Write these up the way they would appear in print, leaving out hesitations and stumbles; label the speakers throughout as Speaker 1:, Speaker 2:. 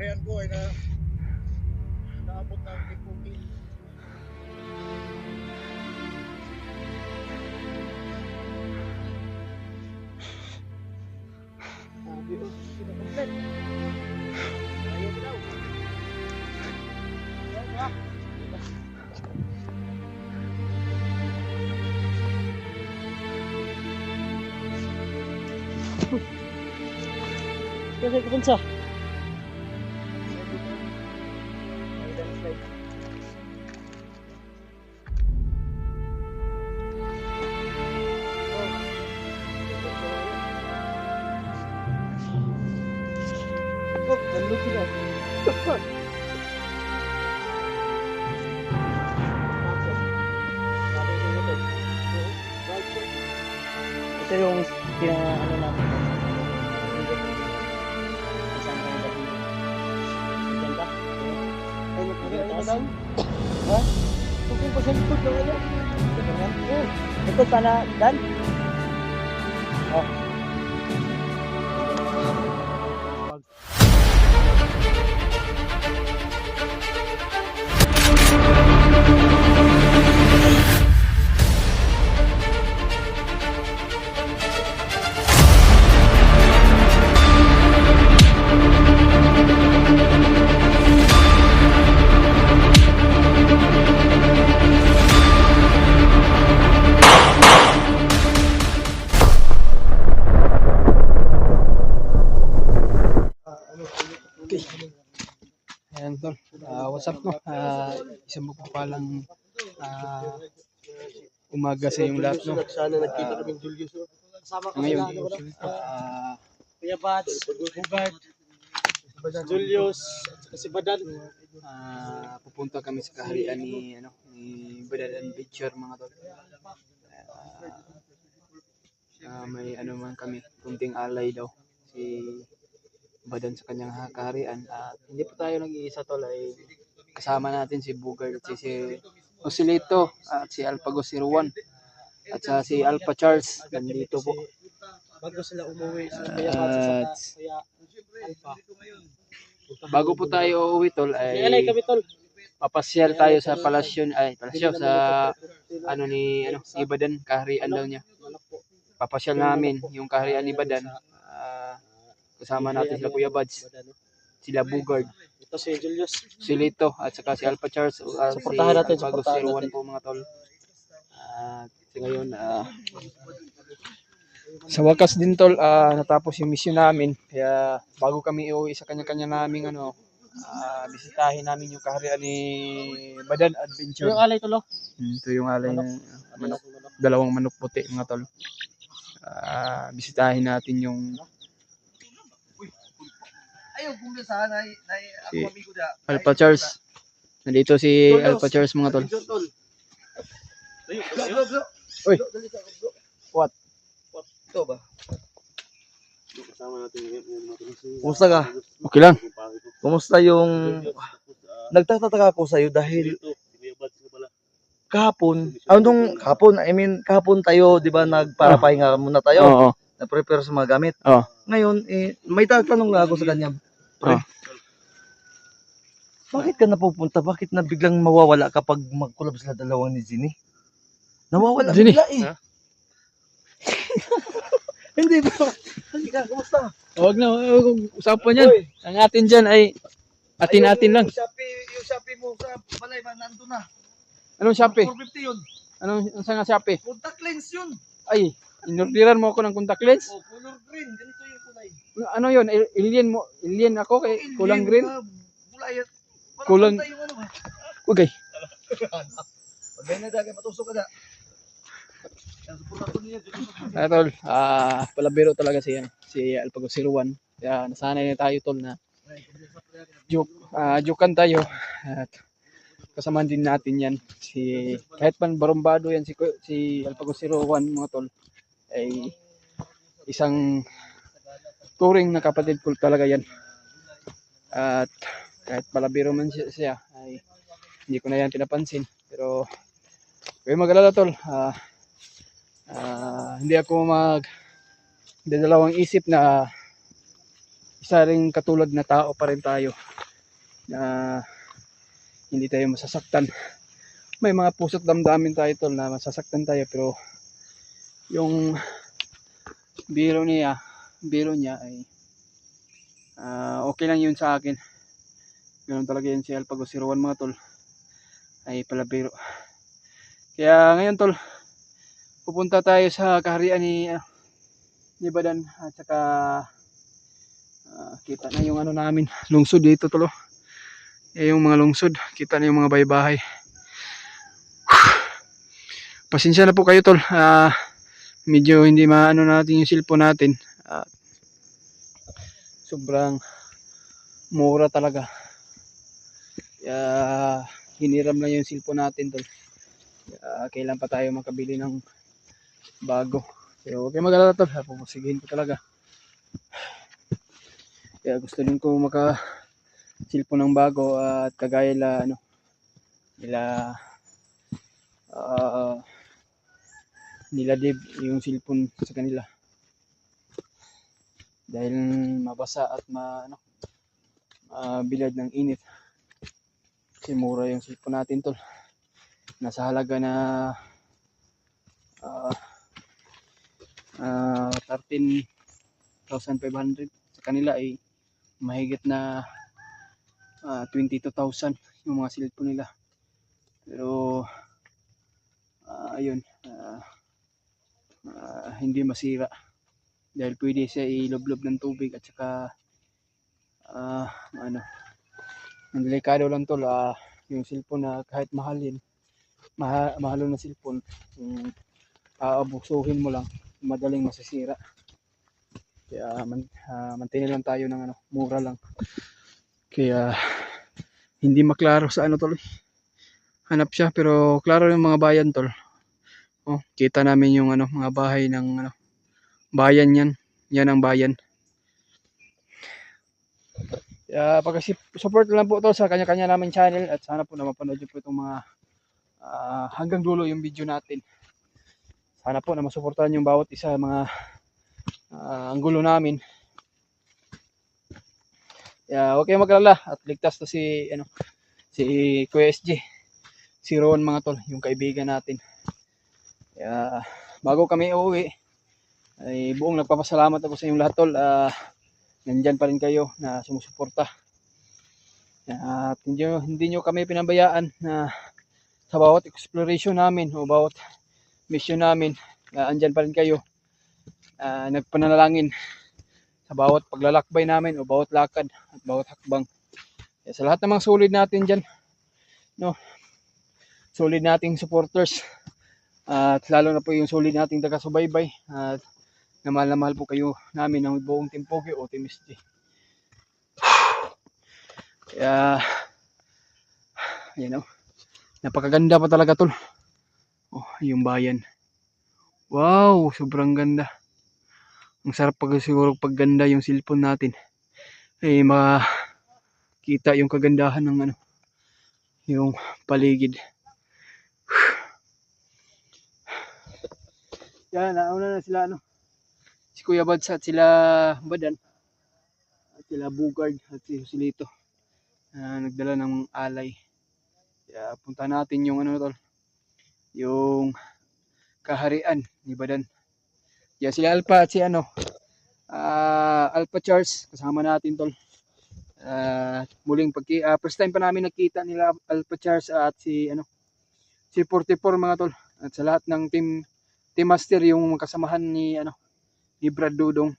Speaker 1: bayan ko ay naabot ng 14. Sabi ko, sinakomplet. Ayaw ko daw. Ayaw ba?
Speaker 2: Kasi kupunsa. Oh, dalog sila. Ito yung ano natin. Ha? Kung pa sa likod ng ano? Ito sana dan? Oh. Okay. Ayan tol. What's up no? Isang magpapalang umaga sa yung lahat no.
Speaker 1: Sana nagkita kaming Julius.
Speaker 2: Ngayon,
Speaker 1: Kuya Bats, Bugard, Julius, at si Badan.
Speaker 2: pupunta kami sa kaharian ni Badan Picture mga tol. May ano man kami, kunting alay daw si Badan sa kanyang kaharian. Hindi pa tayo nag-iisa tol, ay kasama natin si Bugard at si Osilito at si Alpagos 01 at si Alpha Charles nandito po.
Speaker 1: Bago sila umuwi sa Kuya Bats sa Kuya Alpha.
Speaker 2: Bago po tayo uuwi tol ay
Speaker 1: Kami tol.
Speaker 2: papasyal tayo sa palasyo sa ni Badan, kaharian daw niya. Papasyal namin yung kaharian ni Badan. Kasama natin sila Kuya Bads, sila Bugard,
Speaker 1: Ito si Julius.
Speaker 2: si Lito at saka si Alpha Charles,
Speaker 1: Suportahan natin,
Speaker 2: si Alpagos
Speaker 1: suportahan
Speaker 2: 01 po mga tol. Kasi ngayon sa wakas din tol, natapos yung mission namin. Kaya bago kami iuwi sa kanya-kanya naming bisitahin namin yung kaharian ni Badan Adventure.
Speaker 1: Yung alay tulo.
Speaker 2: Ito yung alay ng manok, dalawang manok puti mga tol. Bisitahin natin yung si Alpha Charles. Nandito si Alpha Charles mga tol. Uy. What?
Speaker 1: Ito ba?
Speaker 3: Kumusta ka?
Speaker 2: Okay lang.
Speaker 3: Kumusta yung... Nagtatataka ako sa'yo dahil kahapon, kahapon tayo, di ba, nagparapahinga muna tayo.
Speaker 2: Oo.
Speaker 3: Na-prepare sa mga gamit.
Speaker 2: Oo.
Speaker 3: Ngayon, may tatanong nga ako sa kanya. Pre, bakit ka napupunta? Bakit na biglang mawawala kapag mag-collab sila dalawang ni Ginny? Nawawala
Speaker 2: Ginny?
Speaker 3: bigla eh. Hindi ba? Hindi ka, kumusta?
Speaker 2: Huwag na, usapan yan. Ang atin dyan ay atin-atin lang.
Speaker 3: Yung Shopee mo sa balay ba, nandun na.
Speaker 2: Anong Shopee?
Speaker 3: 450 yun.
Speaker 2: Anong sa nga Shopee?
Speaker 3: Contact lens yun.
Speaker 2: Ay, inorderan mo ako ng contact lens?
Speaker 3: Oh, color green. Ganito yung kulay.
Speaker 2: Ano yun? Alien ako kay kulang green?
Speaker 3: Kulay.
Speaker 2: Kulang. Okay.
Speaker 3: Pagay na dagay, matusok ka na.
Speaker 2: Tol, palabiro talaga si Alpagos 01. Kaya nasanay na tayo tol na jokean tayo at kasama din natin yan kahit man barumbado yan si Alpagos 01 mga tol ay isang turing na kapatid ko talaga yan. At kahit palabiro man siya ay hindi ko na yan pinapansin, pero kayo mag-alala tol, hindi ako dalawang isip na isa ring katulad na tao pa rin tayo. na hindi tayo masasaktan. May mga puso't damdamin tayo tol na masasaktan tayo, pero yung biro niya ay okay lang yun sa akin. Ganun talaga yun si Alpagos 01 mga tol, ay palabiro. Kaya ngayon tol, pupunta tayo sa kaharian ni Badan, at saka kita na yung ano namin, lungsod dito tol. Yung mga lungsod, kita na yung mga bahay-bahay. Pasensya na po kayo tol, medyo hindi maano natin yung cellphone natin. Sobrang mura talaga. Kaya hiniram lang yung cellphone natin tol. Kailan pa tayo makabili ng bago. Pero huwag kayo mag-alala tol, pupusigihin ko talaga. Kaya gusto din ko maka cellphone ng bago, at kagaya nila Dave yung cellphone sa kanila. Dahil mabasa at bilad ng init. Kasi mura yung cellphone natin tol. Nasa halaga na 13,500. Sa kanila ay mahigit na 22,000 yung mga cellphone nila. Pero ayun, hindi masira dahil pwede siya iloblob ng tubig, at saka ang delikado lang tol, yung cellphone na kahit mahalin, mahalo na cellphone, yung aabusuhin mo lang, madaling masisira. Kaya mantingin lang tayo ng mura lang. Kaya hindi maklaro sa tol. Hanap siya, pero klaro yung mga bayan tol. Kita namin yung mga bahay ng bayan yan. Yan ang bayan. Kaya pag-support lang po to sa kanya-kanya namin channel, at sana po na mapanood nyo po itong mga hanggang dulo yung video natin. Sana po na masuportahan yung bawat isa mga anggulo namin. Kaya okay maglala, at ligtas to si Kuya SG 01 mga tol, yung kaibigan natin. Kaya bago kami uuwi ay buong nagpapasalamat ako sa inyong lahat tol. Nandyan pa rin kayo na sumusuporta. At hindi nyo kami pinabayaan na sa bawat exploration namin o bawat mission namin, andyan pa rin kayo. Nagpanalangin sa bawat paglalakbay namin o bawat lakad at bawat hakbang. Kaya sa lahat ng mga solid natin dyan, solid nating supporters, at lalo na po yung solid nating taga-subaybay, at na mahal po kayo namin ng buong Team Pogi o Team SG. Kaya napakaganda pa talaga tol. Yung bayan, wow, sobrang ganda. Ang sarap siguro pagganda yung cellphone natin ay makita yung kagandahan ng yung paligid. Yan, nauna na sila si Kuya Bads at sila Badan at sila Bugard at si Joselito, nagdala ng alay. Kaya punta natin yung tol, yung kaharian ni Badan. Yan sila Alpha at si Alpha Charles kasama natin tol. Muling first time pa namin nakita nila Alpha Charles at si 44 mga tol, at sa lahat ng team master yung kasamahan ni Brad Dudong.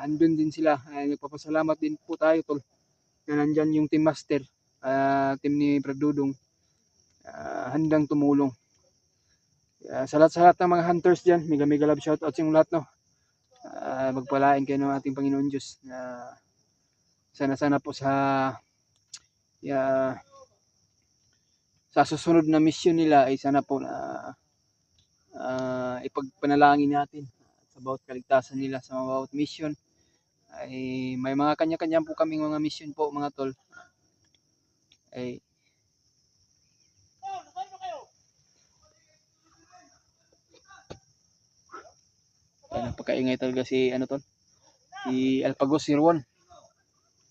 Speaker 2: Andun din sila. Nagpapasalamat din po tayo tol na nandyan yung team master, team ni Brad Dudong, handang tumulong. Sa lahat ng mga hunters dyan, mega love shoutout sa yung lahat magpalain kayo ng ating Panginoon Diyos. Sana po sa susunod na mission nila ay sana po na ipagpanalangin natin sa bawat kaligtasan nila sa bawat mission. Ay may mga kanya-kanya po kaming mga mission po mga tol. Ay napakaingay talaga si tol, si Alpagos 01.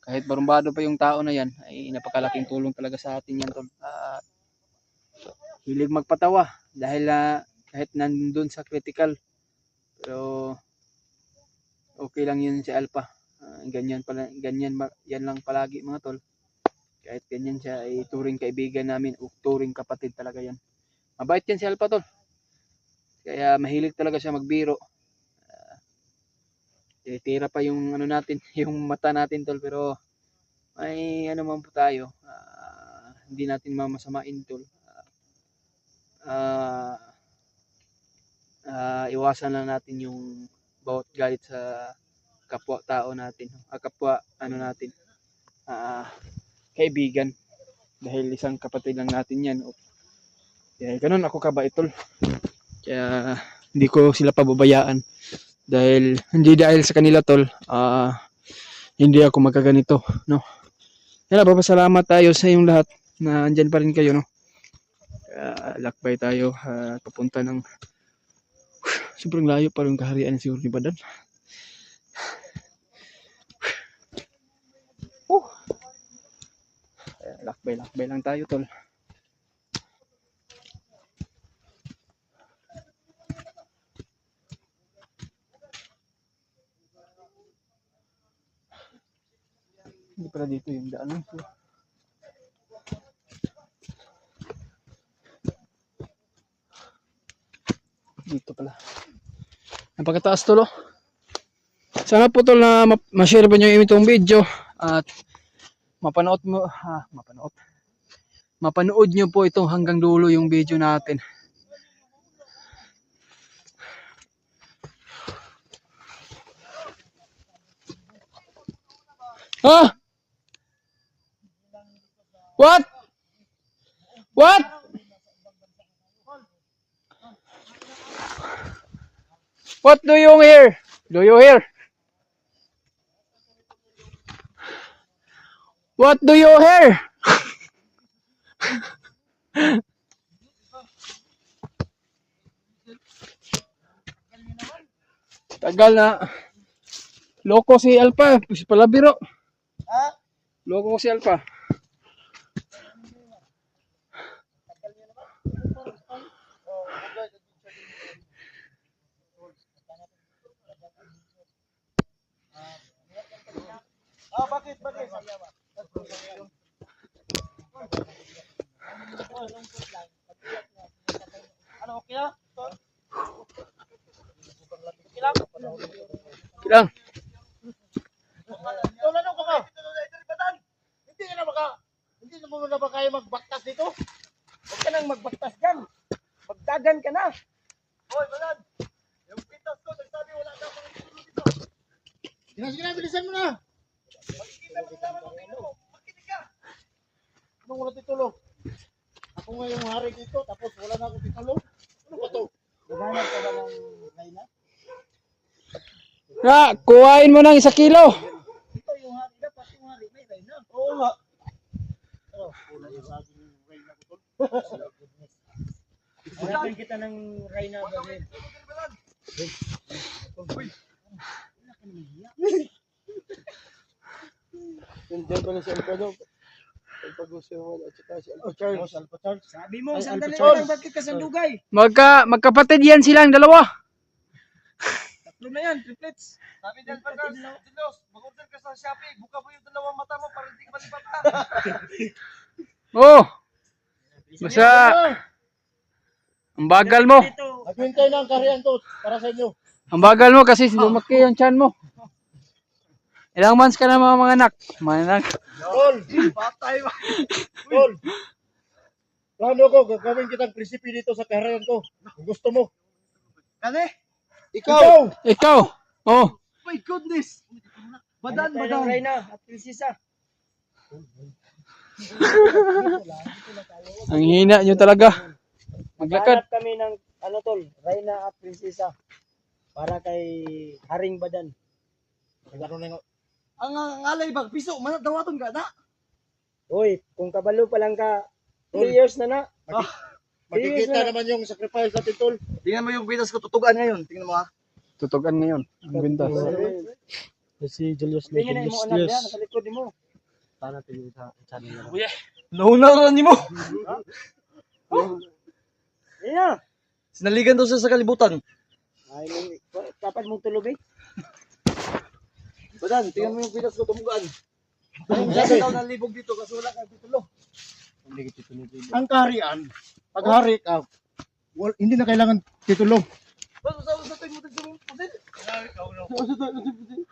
Speaker 2: kahit barumbado pa yung tao na yan, ay napakalaking tulong talaga sa atin yan, tol. Hilig magpatawa dahil kahit nandun sa critical, pero okay lang yun si Alpha. Ganyan pala, yan lang palagi mga tol. Kahit ganyan siya ay turing kaibigan namin o turing kapatid talaga yan. Mabait yan si Alpha, tol. Kaya mahilig talaga siya magbiro. Tira pa yung ano natin, yung mata natin, tol, pero may ano man po tayo. Hindi natin mamasamain, tol. Iwasan lang natin yung bawat galit sa kapwa tao natin, kapwa ano natin, kaibigan, dahil isang kapatid lang natin yan. Kaya ganun ako kabait, tol. Kaya hindi ko sila pababayaan, dahil hindi dahil sa kanila, tol, hindi ako magkaganito, no. Kaya papasalamat tayo sa yung lahat na andyan pa rin kayo, no. Lakbay tayo papunta ng sobrang layo pa rin kaharian siguro ni Badan. Lakbay lang tayo, tol. Hindi pala dito yung daan. Dito pala. Napakataas, tol, oh. Sana po, tol, na ma-share pa nyo yung itong video at mapanood nyo po itong hanggang dulo yung video natin. What? What do you hear? Do you hear? What do you hear? Tagal na. Loko si Alpha. Si palabiro. Loko si Alpha.
Speaker 1: Bakit? Ano, okay na?
Speaker 2: Kilang.
Speaker 1: Tol, ano ka ba? Hindi na mo na ba kaya magbaktas dito? Huwag ka nang magbaktas dyan. Magdagan ka na. Hoy, Badan. Yung pitas ko, nagsabi wala ka akong itulo dito. Sige na, bilisan mo na. Magkikita mo naman ang tingin mo. Magkinig ka. Anong wala titulo? Ako nga yung hari dito, tapos wala na akong titulo. Ano ba to? Naghanap ka ba ng Reyna?
Speaker 2: Kuhain mo ng 1 kilo.
Speaker 1: Ito yung hari, dapat yung hari may Reyna. Oo nga. Pero, wala yung sabi ng Reyna ko. Hanapin kita ng Reyna ba rin? Nandiyan pa na si Alpado. Alpagusirwan at saka si Alpacharles. Sabi mo, sandali lang, bakit ka sandugay?
Speaker 2: Magkapatid yan silang dalawa.
Speaker 1: Tatlo na yan, triplets. Sabi ni Alpacharles, Dinos, mag-order ka sa Shopee, buka mo yung dalawang mata mo para hindi ka malipat ka.
Speaker 2: Oh. Basta ang bagal mo.
Speaker 1: Naghintay na ang kariyan to para sa inyo.
Speaker 2: Ang bagal mo kasi lumaki yung tiyan mo. Ilang months ka na mga anak?
Speaker 1: Tol! Patay ba? Tol! Plano ko, gagawin kitang prinsipi dito sa kariyan ko. Kung gusto mo. Kani?
Speaker 2: Ikaw. Oh.
Speaker 1: My goodness! Badan. Reyna at prinsesa.
Speaker 2: Ang hina nyo talaga. Maglakad.
Speaker 1: Hanap kami ng tol, Reyna at prinsesa. Para kay Haring Badan. Ang alay bag piso, dawaton ka na. Uy, kung kabalo pa lang ka, 3 years na. Makikita naman yung sacrifice natin, tol. Tingnan mo yung bitas ko, tutugan ngayon. Tingnan mo ha.
Speaker 2: Tutugan ngayon. Ang bintas.
Speaker 1: Si Julius
Speaker 2: Tingin na mo anak niya, nasa likod mo.
Speaker 1: Sana tingin sa channel na.
Speaker 3: Nauna ni mo.
Speaker 2: Iya.
Speaker 3: Sinaligan daw siya sa kalibutan.
Speaker 2: Ay, dapat mong tulob eh.
Speaker 3: Badan, tingnan mo yung pitas ko tumugaan.
Speaker 1: Anong
Speaker 3: Kaya
Speaker 1: sabi?
Speaker 3: daw nalibog dito kasi wala kang titulo.
Speaker 1: Ang kaharian, pag hari ka, hindi na kailangan titulo.
Speaker 3: Sa tayo mo sa pusil.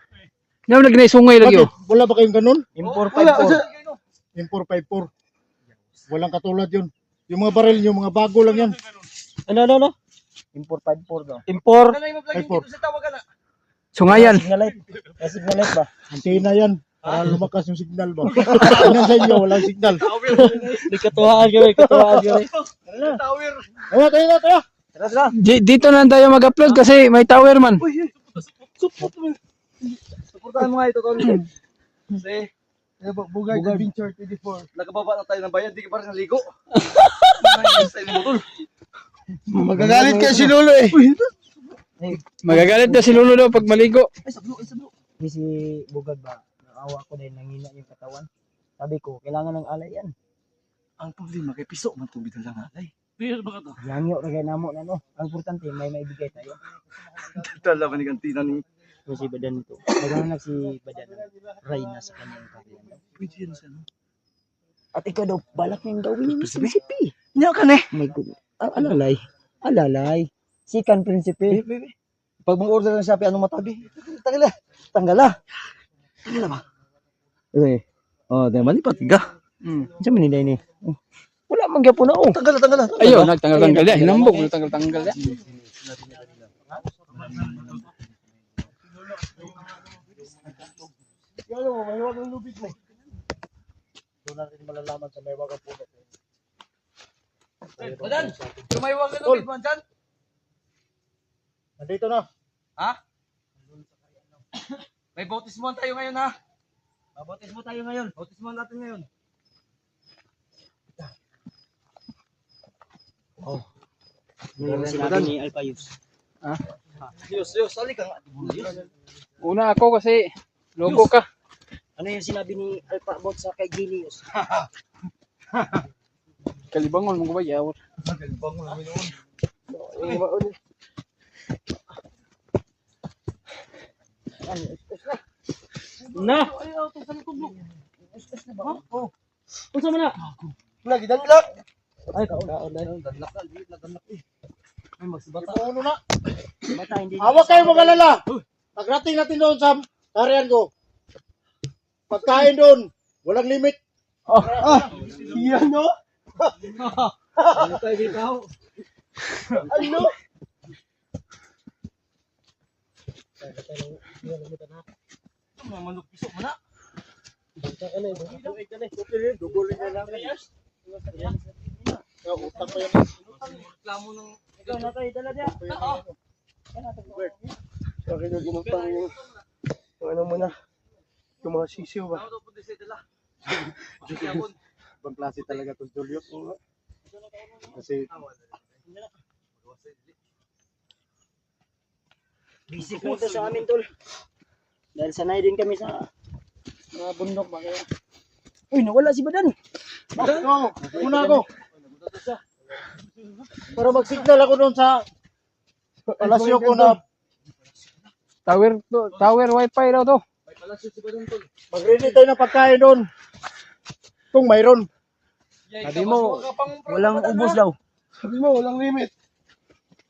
Speaker 2: Ngayon lagi na isungay lagi oh.
Speaker 1: Bakit? Wala ba kayong ganun?
Speaker 3: Impor
Speaker 1: Wala,
Speaker 3: 5-4.
Speaker 1: Impor 5-4. Walang katulad yun. Yung mga baril nyo, mga bago lang yan.
Speaker 2: Ano?
Speaker 1: Impor 5-4 daw.
Speaker 2: Import.
Speaker 3: Nanay mo plugin
Speaker 1: Impor.
Speaker 3: dito sa tawagan na.
Speaker 2: Sungayan.
Speaker 1: Signal light ba? Antena yan. Para lumakas yung signal ba? Tingnan sa inyo, walang signal.
Speaker 2: Di katuwaan kami.
Speaker 3: Tower.
Speaker 1: Tayo.
Speaker 2: Dito na tayo mag-upload kasi may tower man.
Speaker 3: Suportahan mo nga ito, Tol. Kasi,
Speaker 1: Bugay Adventure 24.
Speaker 3: nagkababa na tayo ng bayad, di ka pa rin naligo. Style mo, Tol.
Speaker 1: Magagalit kayo si Lolo eh.
Speaker 2: Magagalit na si Lolo daw pag maligo.
Speaker 3: Ay, sablo.
Speaker 4: Si Bugad ba, naawa ko dahil nangina yung katawan. Sabi ko, kailangan ng alay yan.
Speaker 3: Ang problema kay piso, man tubig na lang alay.
Speaker 4: Yangyo, ragay namo na no. Ang importante, may maibigay tayo.
Speaker 3: Dala ba ni kantina ni?
Speaker 4: So si Badan ito. Naghahanap si Badan. Rayna sa kanyang kariyan.
Speaker 3: Pwede yan siya, no?
Speaker 4: At ikaw daw, balak niyang gawin yung prinsipe.
Speaker 3: Niya ka, ne?
Speaker 4: My God. Alalay. Sikan prinsipe.
Speaker 3: Pag mag-order ng Shopee, anong matabi?
Speaker 4: Tanggala ba? Eh,
Speaker 3: Oh, di malipat ka.
Speaker 4: saan maninday ni? Wala man gyapon na oh.
Speaker 3: Tanggal.
Speaker 2: Ayun, nagtanggal-tanggal yan. Hinambog, nagtanggal-tanggal yan.
Speaker 1: May wagang lubid mo. Doon natin malalaman sa may wagang puno.
Speaker 3: Badan, lumaywag ka lubid mo dyan.
Speaker 1: Nandito na.
Speaker 3: Ha? May bautismohan tayo ngayon, ha? Bautismo tayo ngayon. Bautismohan natin ngayon.
Speaker 4: Yung sinabi ni Alpayus.
Speaker 3: Diyos, sali ka nga.
Speaker 2: Una ako kasi logo ka.
Speaker 4: Ano yung sinabi ni Alpa about sa kay Gilius?
Speaker 2: Kalibangon mo ba yaw?
Speaker 3: Nagalibang mo namin noon.
Speaker 2: Na.
Speaker 4: Unsa man na?
Speaker 1: Lagi danglak.
Speaker 4: Ay, kaon.
Speaker 3: Danlak eh. Ay, magsibata.
Speaker 1: Ano na?
Speaker 4: Bata hindi.
Speaker 1: Hawak kayo mag-alala. Pagrating natin doon sa tarian ko. Pagkain doon. Walang limit. Yan no?
Speaker 3: Ano tayo dito?
Speaker 1: Ano?
Speaker 3: Mga manok piso mo na.
Speaker 1: Dugulin na lang. Utang pa yan.
Speaker 3: Reklamo ng...
Speaker 4: Ikaw na tayo dala dia.
Speaker 1: Bakit yung ginutang yung ano mo na? Yung mga sisiw ba?
Speaker 3: Ano daw po din sa dala?
Speaker 1: Ibang klase talaga to Julio. Kasi
Speaker 4: Busy po ito sa amin tol. Dahil sanay din kami sa mga bundok ba kaya. Uy, nawala si Badan.
Speaker 1: no, muna ako. Para mag-signal ako doon sa palasyo ko na
Speaker 2: Tower wifi daw to.
Speaker 3: May palasyo si Badon, Tol.
Speaker 1: mag-ready tayo ng pagkain doon. Kung mayroon.
Speaker 2: Sabi mo,
Speaker 4: Walang ubos daw.
Speaker 1: Sabi mo, walang limit.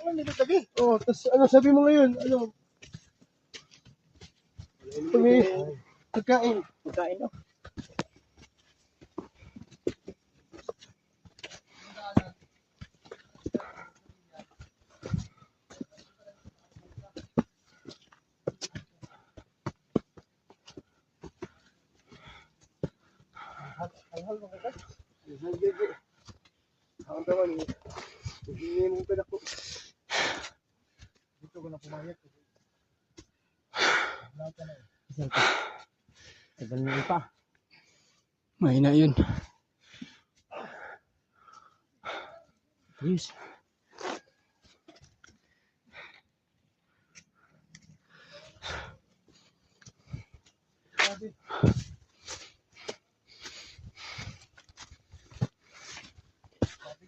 Speaker 1: Walang limit lagi. Oh, tas ano sabi mo ngayon? Ano? Pagkain.
Speaker 4: Pagkain daw.
Speaker 1: Ang taman. Hindi mo pala ko. Dito ko na pumayag.
Speaker 4: Tagal na pa.
Speaker 2: mahina yun.
Speaker 4: Yes.
Speaker 1: Sabi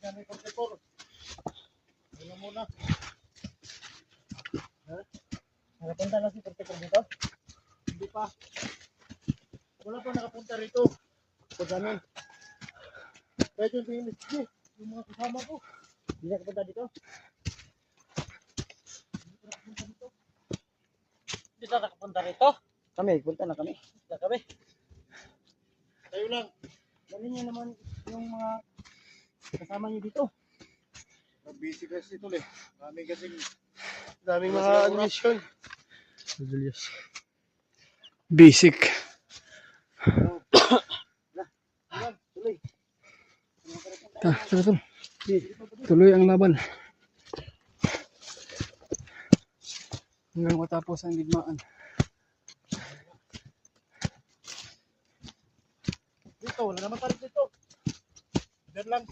Speaker 1: nga may kontektor. Wala muna.
Speaker 4: Nakapunta na si Portekor dito.
Speaker 1: Hindi pa. Wala pa nakapunta rito.
Speaker 4: Kung sa amin.
Speaker 1: Kahit yung PNSG, yung mga kasama ko.
Speaker 4: Hindi nakapunta dito.
Speaker 1: Hindi na nakapunta rito.
Speaker 4: Kami, punta na kami.
Speaker 1: Punta kami. Tayo lang.
Speaker 4: Dali niyo naman yung mga kasama niyo dito.
Speaker 1: Busy kasi ito eh. Daming mga mission.
Speaker 2: Basic.
Speaker 4: Tuloy.
Speaker 2: Tara, tol. Tuloy ang laban. Hanggang matapos ang digmaan.
Speaker 1: Dito, wala naman tayo dito. Diyan lang.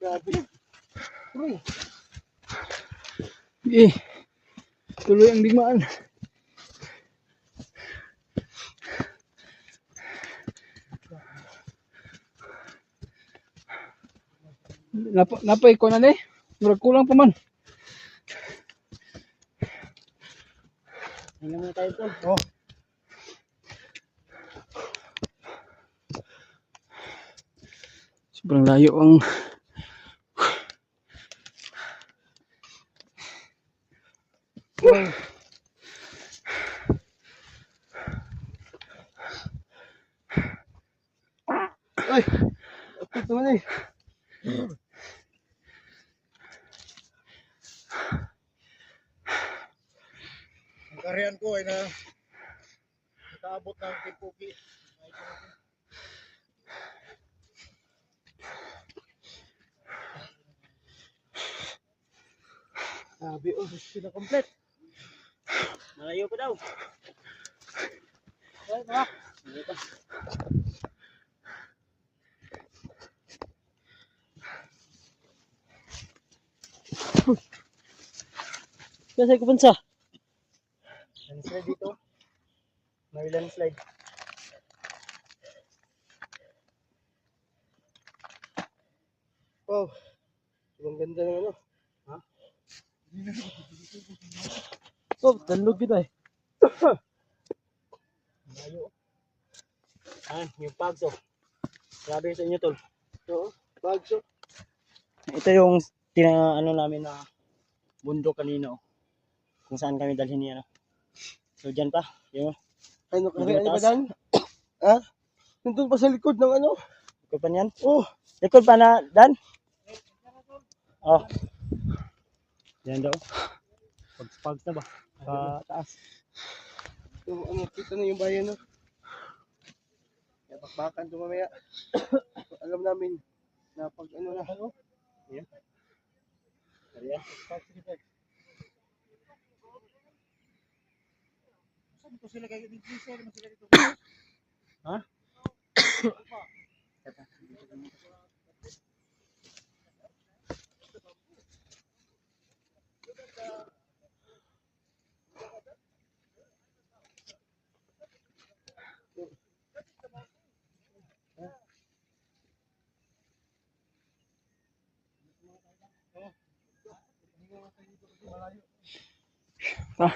Speaker 1: Grabe.
Speaker 4: Tuloy.
Speaker 2: Tuloy ang digmaan. Napay ko na ni. Murag kulang pa man.
Speaker 4: Hanggang muna tayo tol.
Speaker 1: Oh.
Speaker 2: Sobrang layo ang
Speaker 1: Ay! Ito naman eh. Ang kariyan ko ay nakaabot ng Timpuki. Sabi, oh, sila complete.
Speaker 4: Malayo pa daw.
Speaker 1: Ay, mga.
Speaker 4: Malayo pa. Kasi ko bansa.
Speaker 1: Landslide dito. May landslide. Wow. Ang ganda ng ano.
Speaker 4: Oh, danlog kita eh.
Speaker 1: Malayo.
Speaker 4: Yung pagso. Grabe sa inyo tol.
Speaker 1: Oo. Bagso.
Speaker 4: Ito yung ano namin na bundok kanino. Kung saan kami dalhin niya. No? So dyan pa. Yung
Speaker 1: Ano
Speaker 4: Medyo
Speaker 1: kaya ba
Speaker 4: mataas.
Speaker 1: dan? Ha? Nandun pa sa likod ng ano?
Speaker 4: likod pa niyan.
Speaker 1: Oh.
Speaker 4: Likod pa na Dan. Oh. Yan daw. Pag na ba? Sa taas.
Speaker 1: Yung ano, kita na yung bayan no. Kaya bakbakan ito mamaya. Alam namin na pag ano na. Ano?
Speaker 4: Yan. Kaya.
Speaker 1: Saan ko sila kayo dito? Saan mo sila dito?
Speaker 4: Ha?
Speaker 2: Ah,